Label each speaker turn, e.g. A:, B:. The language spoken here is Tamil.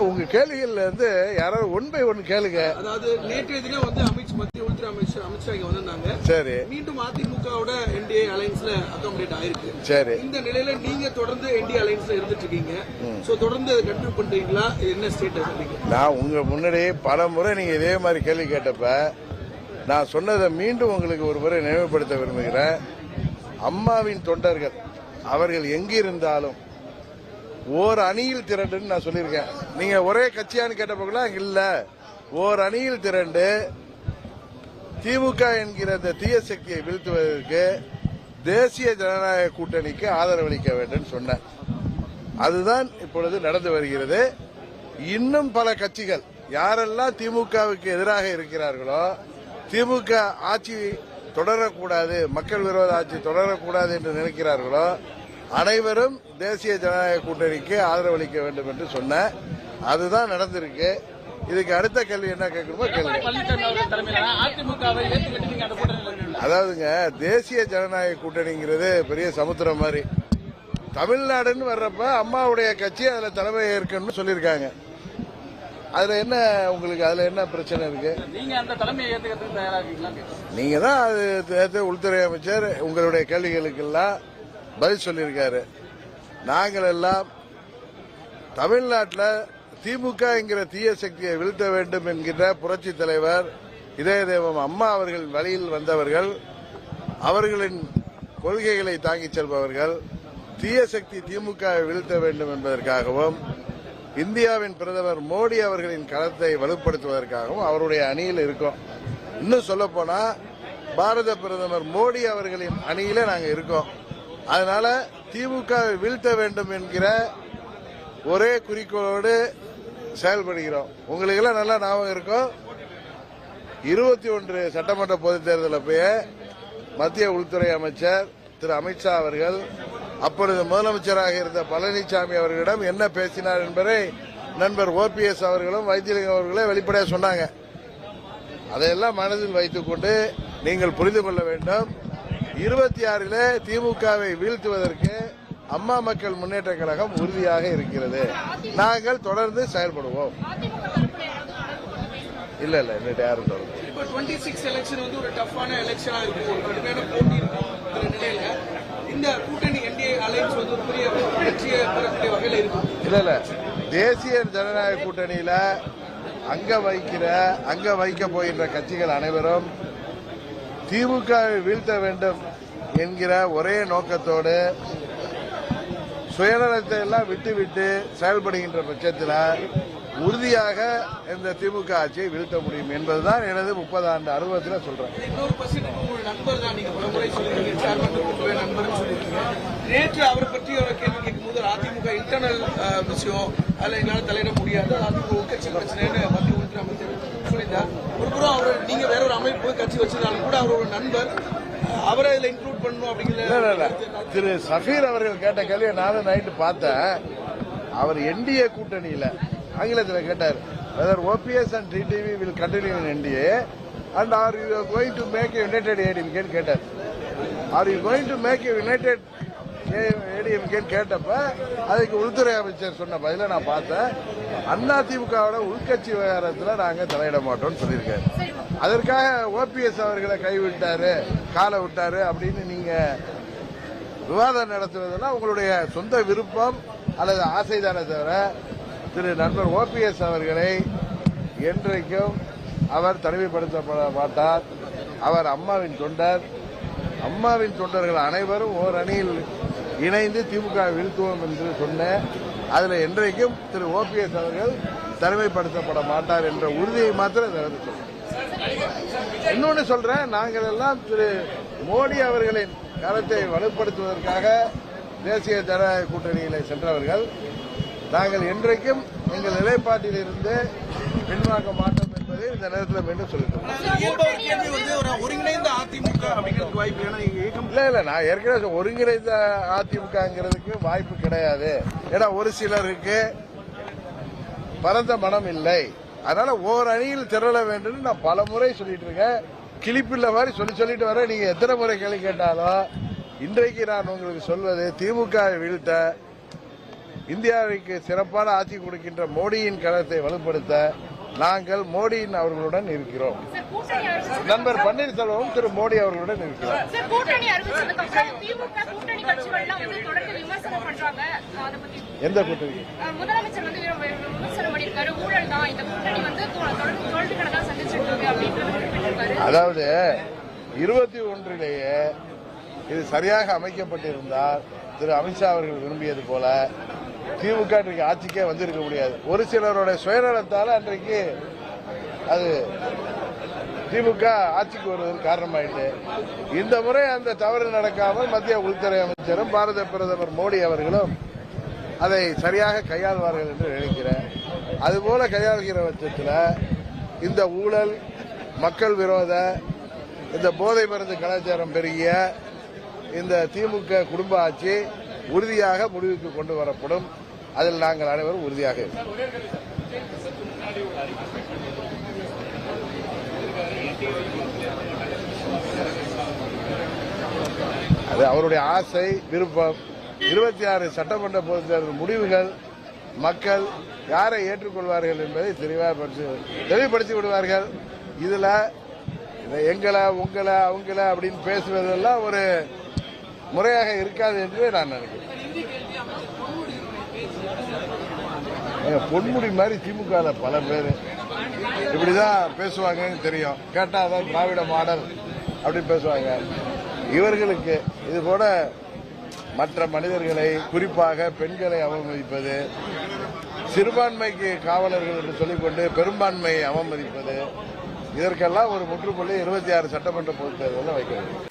A: உங்க கேள்விகள்ல இருந்து யாராவது ஒன் பை ஒன் கேளுங்க.
B: அதாவது நேற்றைய தினம் மத்திய உள்துறை அமைச்சர் அமித்ஷா இங்க வந்திருந்தாங்க.
A: சரி.
B: மீண்டும் அதிமுகவோட என்டிஏ அலைன்ஸ்ல அகாமடேட் ஆயிருக்கு.
A: சரி.
B: இந்த நிலையில நீங்க தொடர்ந்து என்டிஏ அலைன்ஸ்ல இருந்துட்டு இருக்கீங்க. சோ தொடர்ந்து கண்டினியூ பண்றீங்களா? என்ன ஸ்டேட்டஸ்?
A: நான் உங்க முன்னாடி பல முறை நீங்க இதே மாதிரி கேள்வி கேட்டப்ப நான் சொன்னதை மீண்டும் உங்களுக்கு ஒரு முறை நினைவுபடுத்த விரும்புகிறேன். அம்மாவின் தொண்டர்கள் அவர்கள் எங்கிருந்தாலும் ஓர் அணியில் திரண்டுன்னு நான் சொல்லியிருக்கேன். நீங்க ஒரே கட்சியான்னு கேட்டப்போங்களா இல்ல, ஓர் அணியில் திரண்டு திமுக என்கிற இந்த தீய சக்தியை வீழ்த்துவதற்கு தேசிய ஜனநாயக கூட்டணிக்கு ஆதரவளிக்க வேண்டும் சொன்னேன். அதுதான் இப்பொழுது நடந்து வருகிறது. இன்னும் பல கட்சிகள் யாரெல்லாம் திமுகவுக்கு எதிராக இருக்கிறார்களோ, திமுக ஆட்சி தொடரக்கூடாது, மக்கள் விரோத ஆட்சி தொடரக்கூடாது என்று நினைக்கிறார்களோ அனைவரும் தேசிய ஜனநாயக கூட்டணிக்கு ஆதரவளிக்க வேண்டும் என்று சொன்ன அதுதான் நடந்திருக்கு. இதுக்கு அடுத்த கேள்வி என்ன கேட்கணுமோ கேள்வி. அதாவதுங்க, தேசிய ஜனநாயக கூட்டணிங்கிறது பெரிய சமுத்திரம் மாதிரி. தமிழ்நாடுன்னு வர்றப்ப அம்மாவுடைய கட்சி அதுல தலைமை ஏற்கனவே சொல்லியிருக்காங்க. அதுல என்ன உங்களுக்கு அதுல என்ன பிரச்சனை இருக்கு?
B: நீங்க அந்த தலைமையை ஏத்துக்கிறதுக்கு தயாரா இருக்கீங்களா?
A: நீங்க தான் அது உள்துறை அமைச்சர் உங்களுடைய கேள்விகளுக்கெல்லாம் பதில் சொல்லியிருக்காரு. நாங்கள் எல்லாம் தமிழ்நாட்டில் திமுக என்கிற தீய சக்தியை வீழ்த்த வேண்டும் என்கிற புரட்சி தலைவர் இதய தெய்வம் அம்மா அவர்கள் வழியில் வந்தவர்கள், அவர்களின் கொள்கைகளை தாங்கிச் செல்பவர்கள். தீய சக்தி திமுகவை வீழ்த்த வேண்டும் என்பதற்காகவும் இந்தியாவின் பிரதமர் மோடி அவர்களின் களத்தை வலுப்படுத்துவதற்காகவும் அவருடைய அணியில் இருக்கோம். இன்னும் சொல்ல போனா பாரத பிரதமர் மோடி அவர்களின் அணியில நாங்க இருக்கோம். அதனால திமுகவை வீழ்த்த வேண்டும் என்கிற ஒரே குறிக்கோளோடு செயல்படுகிறோம். உங்களுக்கு எல்லாம் நல்லா ஞாபகம் இருக்கும், 21 சட்டமன்ற பொதுத் தேர்தல் அப்பயே மத்திய உள்துறை அமைச்சர் திரு அமித்ஷா அவர்கள் அப்பொழுது முதலமைச்சராக இருந்த பழனிசாமி அவர்களிடம் என்ன பேசினார் என்பதை நண்பர் ஓபிஎஸ் அவர்களும் வைத்தியலிங்கம் அவர்களே வெளிப்படையாக சொன்னாங்க. அதையெல்லாம் மனதில் வைத்துக் கொண்டு நீங்கள் புரிந்து கொள்ள வேண்டும். 26 திமுகவை வீழ்த்துவதற்கு அம்மா மக்கள் முன்னேற்ற கழகம் உறுதியாக இருக்கிறது. நாங்கள் தொடர்ந்து செயல்படுவோம். இல்ல இல்ல இன்னும் யாரும் தொடர்ந்து
B: 26 எலெக்ஷன் வந்து ஒரு டஃப்பான எலெக்ஷனா இருக்கு, ஒரு கடுமையான போட்டி இருக்கும் நிலையில இந்த கூட்டணி என்டிஏ அலைன்ஸ் வந்து ஒரு பெரிய வெற்றியை பெறக்கூடிய வகையில் இருக்கும்.
A: இல்ல இல்ல, தேசிய ஜனநாயக கூட்டணியில அங்க வைக்க போகின்ற கட்சிகள் அனைவரும் திமுகவை வீழ்த்த வேண்டும் என்கிற ஒரே நோக்கத்தோடு சுயநலத்தை எல்லாம் விட்டுவிட்டு செயல்படுகின்ற பட்சத்தில் உறுதியாக இந்த திமுக ஆட்சியை வீழ்த்த முடியும் என்பதுதான் எனது 30 ஆண்டு அனுபவத்தில் சொல்றேன்.
B: நேற்று அவரை பற்றி ஒரு கேள்வி கேட்கும்போது அதிமுக இன்டர்னல் விஷயம் அதில் எங்களால் தலையிட முடியாது, அதிமுக உட்கட்சி பிரச்சனைன்னு மத்திய உள்துறை அமைச்சர் சொல்லியிருந்தார். ஒரு புறம் அவர் நீங்க வேற ஒரு அமைப்பு கட்சி வச்சிருந்தாலும் கூட அவர் ஒரு நண்பர், அவரை இதில் இன்க்ளூட் பண்ணணும் அப்படிங்கிற
A: திரு சஃபீர் அவர்கள் கேட்ட கேள்வியை நானும் நைட்டு பார்த்தேன். அவர் என்டிஏ கூட்டணியில ஆங்கிலத்தில் கேட்டார், whether OPS and TTV will continue in NDA and are you going to make a united ADMK கேட்டார். are you going to make a united ADMK கேட்டப்ப அதுக்கு உள்துறை அமைச்சர் சொன்ன பதில நான் பார்த்தேன். அதிமுகவோட உள்கட்சி விவகாரத்தில் நாங்க தலையிட மாட்டோம்னு சொல்லியிருக்காரு. அதற்காக OPS அவர்களை கைவிட்டாரு, காலை விட்டாரு அப்படின்னு நீங்க விவாதம் நடத்துவதெல்லாம் உங்களுடைய சொந்த விருப்பம் அல்லது ஆசைதானே தவிர திரு நண்பர் OPS அவர்களை என்றைக்கும் அவர் தனிமைப்படுத்தப்பட மாட்டார். அவர் அம்மாவின் தொண்டர். அம்மாவின் தொண்டர்கள் அனைவரும் ஓர் அணியில் இணைந்து திமுக வீழ்த்துவோம் என்று சொன்ன அதுல என்றைக்கும் திரு OPS அவர்கள் தனிமைப்படுத்தப்பட மாட்டார் என்ற உறுதியை மாத்திரம் சொல்றேன். இன்னொன்னு சொல்றேன், நாங்கள் எல்லாம் திரு மோடி அவர்களின் கருத்தை வலுப்படுத்துவதற்காக தேசிய ஜனநாயக கூட்டணியில சென்றவர்கள். நாங்கள் என்றைக்கும் எங்கள் நிலைப்பாட்டில் இருந்து பின்வாங்க மாட்டோம் என்பதை இந்த நேரத்தில் மீண்டும் சொல்லிட்டோம். இல்ல நான் ஏற்கனவே ஒருங்கிணைந்த அதிமுகங்கிறதுக்கு வாய்ப்பு கிடையாது. ஏன்னா ஒரு சிலருக்கு பரந்த மனம் இல்லை. அதனால ஓர் அணியில் திரள வேண்டும் நான் பல முறை சொல்லிட்டு இருக்கேன். கிளிப்பில்ல மாதிரி சொல்லிட்டு வரேன். நீங்க எத்தனை முறை கேள்வி கேட்டாலும் இன்றைக்கு நான் உங்களுக்கு சொல்வது திமுக வீழ்த்த இந்தியாவிற்கு சிறப்பான ஆட்சி கொடுக்கின்ற மோடியின் கழகத்தை வலுப்படுத்த நாங்கள் மோடியின் அவர்களுடன் இருக்கிறோம். நண்பர் பன்னீர்செல்வம் திரு மோடி அவர்களுடன் இருக்கிறோம். எந்த கூட்டணி?
C: முதலமைச்சர் வந்து விமர்சனம் பண்ணிருக்காரு, ஊழல் தான் இந்த கூட்டணி வந்து தொடர்ந்து தோல்விகளை தான் சந்திச்சிட்டு இருக்கு அப்படின்னு.
A: அதாவது 21லேயே இது சரியாக அமைக்கப்பட்டிருந்தால் திரு அமித்ஷா அவர்கள் விரும்பியது போல திமுக இன்றைக்கு ஆட்சிக்கே வந்திருக்க முடியாது. ஒரு சிலருடைய சுயநலத்தால அன்றைக்கு அது திமுக ஆட்சிக்கு வருவதற்கு காரணமாயிட்டு. இந்த முறை அந்த தவறு நடக்காமல் மத்திய உள்துறை அமைச்சரும் பாரத பிரதமர் மோடி அவர்களும் அதை சரியாக கையாள்வார்கள் என்று நினைக்கிறேன். அதுபோல கையாளுகிற பட்சத்தில் இந்த ஊழல், மக்கள் விரோத, இந்த போதை மருந்து கலாச்சாரம் பெருகிய இந்த திமுக குடும்ப ஆட்சி உறுதியாக முடிவுக்கு கொண்டு வரப்படும். அதில் நாங்கள் அனைவரும் உறுதியாக இருக்கிறோம். அது அவருடைய ஆசை, விருப்பம். 26 சட்டமன்ற பொதுத் தேர்தல் முடிவுகள் மக்கள் யாரை ஏற்றுக்கொள்வார்கள் என்பதை தெளிவுபடுத்தி விடுவார்கள். இதுல எங்களை, உங்களை, அவங்கள அப்படின்னு பேசுவதெல்லாம் ஒரு முறையாக இருக்காது என்று நான் நினைக்கிறேன். பொன்முடி மாதிரி திமுக பல பேர் இப்படிதான் பேசுவாங்கன்னு தெரியும். கேட்டா அதான் திராவிட மாடல் அப்படின்னு பேசுவாங்க. இவர்களுக்கு இது போல மற்ற மனிதர்களை, குறிப்பாக பெண்களை அவமதிப்பது, சிறுபான்மைக்கு காவலர்கள் என்று சொல்லிக்கொண்டு பெரும்பான்மையை அவமதிப்பது, இதற்கெல்லாம் ஒரு முற்றுப்புள்ளி 26 சட்டமன்ற பொதுத் தேர்தலில் வைக்க வேண்டும்.